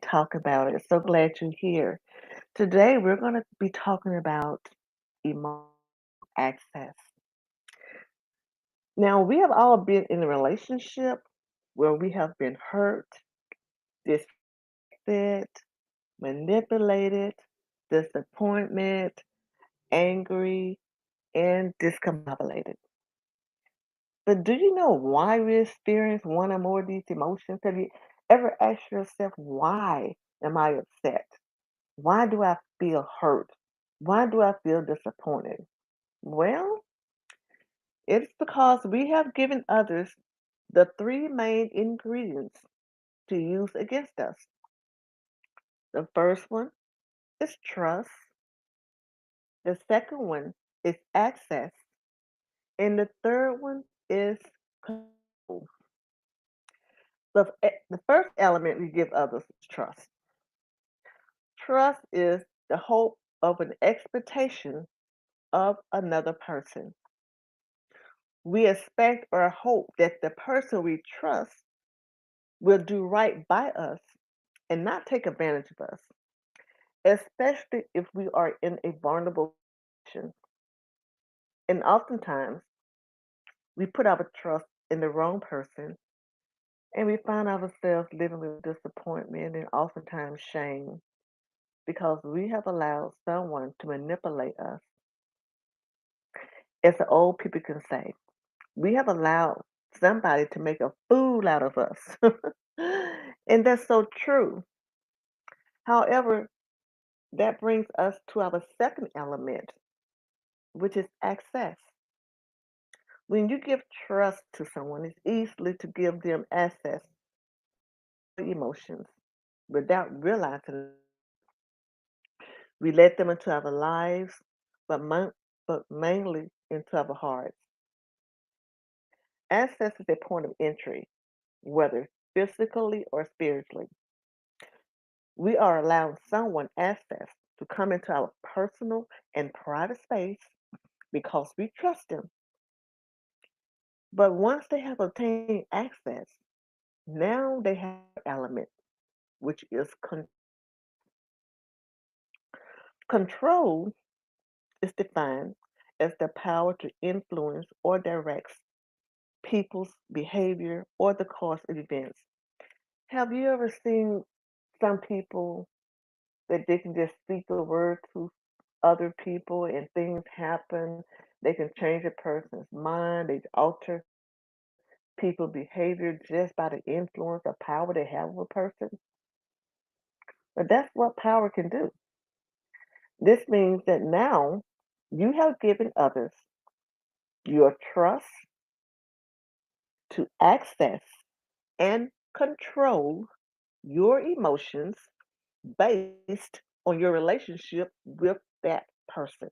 talk about it. So glad you're here. Today, we're going to be talking about emotional access. Now, we have all been in a relationship where we have been hurt, disrespected, manipulated, disappointment, angry, and discombobulated. But do you know why we experience one or more of these emotions? Have you ever asked yourself, why am I upset? Why do I feel hurt? Why do I feel disappointed? Well, it's because we have given others the three main ingredients to use against us. The first one is trust, the second one is access, and the third one is control. The first element we give others is trust. Trust is the hope of an expectation of another person. We expect or hope that the person we trust will do right by us and not take advantage of us, especially if we are in a vulnerable position. And oftentimes, we put our trust in the wrong person and we find ourselves living with disappointment and oftentimes shame because we have allowed someone to manipulate us. As the old people can say, we have allowed somebody to make a fool out of us. And that's so true. However, that brings us to our second element, which is access. When you give trust to someone, it's easily to give them access to emotions without realizing it. We let them into our lives, but, but mainly into our hearts. Access is a point of entry, whether physically or spiritually. We are allowing someone access to come into our personal and private space because we trust them. But once they have obtained access, now they have an element, which is control is defined as the power to influence or direct people's behavior or the course of events. Have you ever seen some people that they can just speak a word to other people and things happen? They can change a person's mind, they alter people's behavior just by the influence or power they have with a person. But that's what power can do. This means that now you have given others your trust to access and control your emotions based on your relationship with that person.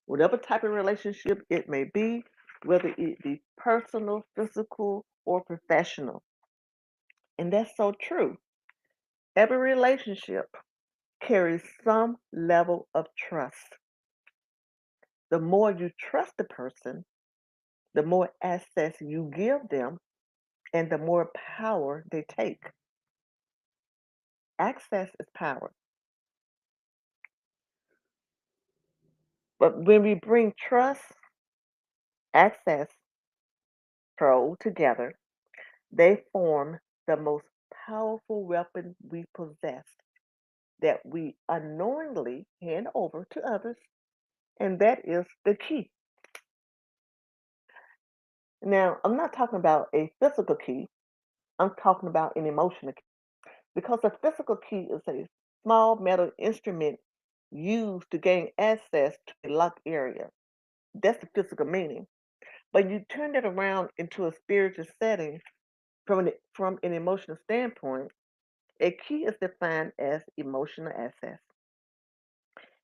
Whatever type of relationship it may be, whether it be personal, physical, or professional. And that's so true. Every relationship carries some level of trust. The more you trust the person, the more access you give them, and the more power they take. Access is power. But when we bring trust, access, control together, they form the most powerful weapon we possess that we unknowingly hand over to others, and that is the key. Now, I'm not talking about a physical key, I'm talking about an emotional key. Because a physical key is a small metal instrument used to gain access to a locked area. That's the physical meaning. But you turn it around into a spiritual setting from an emotional standpoint, a key is defined as emotional access.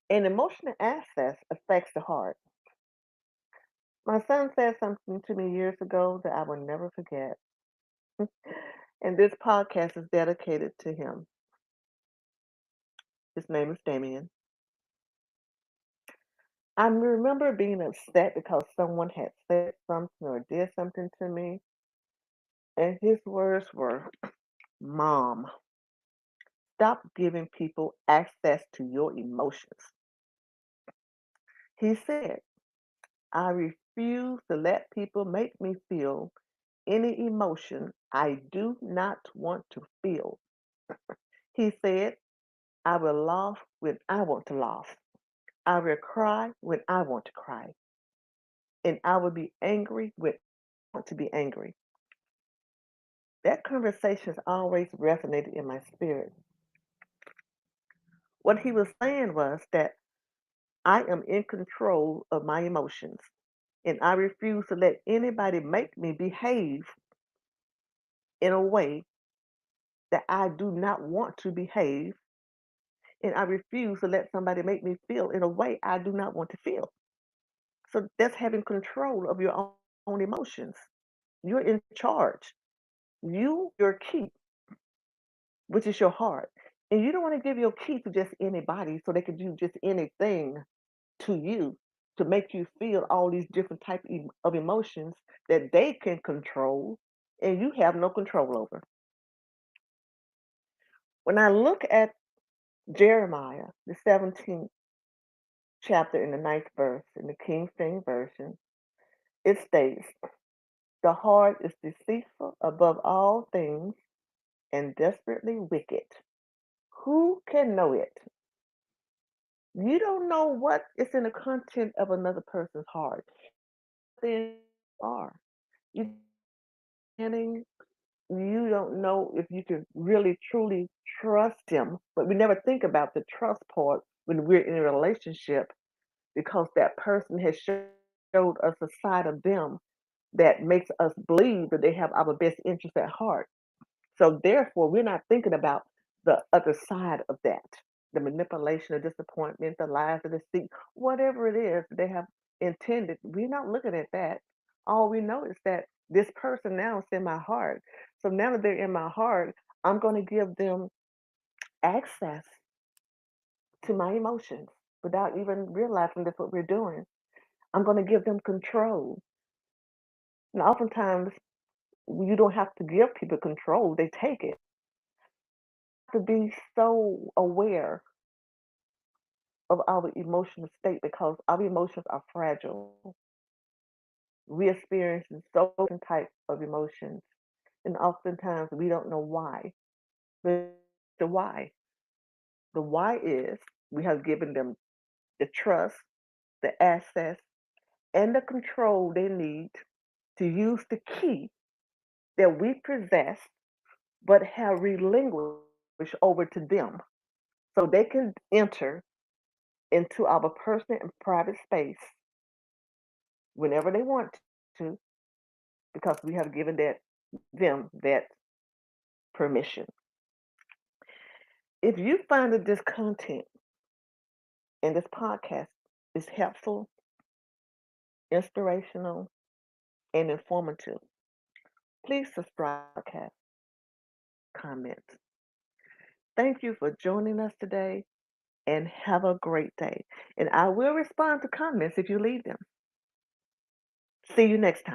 And emotional access affects the heart. My son said something to me years ago that I will never forget. And this podcast is dedicated to him. His name is Damien. I remember being upset because someone had said something or did something to me, and his words were, Mom. stop giving people access to your emotions. He said, I refuse to let people make me feel any emotion I do not want to feel. He said, I will laugh when I want to laugh. I will cry when I want to cry. And I will be angry when I want to be angry. That conversation has always resonated in my spirit. What he was saying was that I am in control of my emotions and I refuse to let anybody make me behave in a way that I do not want to behave. And I refuse to let somebody make me feel in a way I do not want to feel. So that's having control of your own emotions. You're in charge. Your key, which is your heart. And you don't want to give your key to just anybody so they can do just anything to you to make you feel all these different types of emotions that they can control and you have no control over. When I look at Jeremiah, the 17th chapter in the ninth verse in the King James Version, it states, the heart is deceitful above all things and desperately wicked. Who can know it? You don't know what is in the content of another person's heart. They are. You standing, you don't know if you can really truly trust them. But we never think about the trust part when we're in a relationship because that person has showed us a side of them that makes us believe that they have our best interest at heart. So therefore, we're not thinking about the other side of that, the manipulation, the disappointment, the lies, the deceit, whatever it is they have intended. We're not looking at that. All we know is that this person now is in my heart. So now that they're in my heart, I'm going to give them access to my emotions without even realizing that's what we're doing. I'm going to give them control. And oftentimes, you don't have to give people control, they take it. To be so aware of our emotional state because our emotions are fragile. We experience so many types of emotions, and oftentimes we don't know why. But the why. The why is we have given them the trust, the access, and the control they need to use the key that we possess but have relinquished over to them so they can enter into our personal and private space whenever they want to because we have given that permission. If you find that this content and this podcast is helpful, inspirational, and informative, please subscribe, podcast, comment. Thank you for joining us today and have a great day. And I will respond to comments if you leave them. See you next time.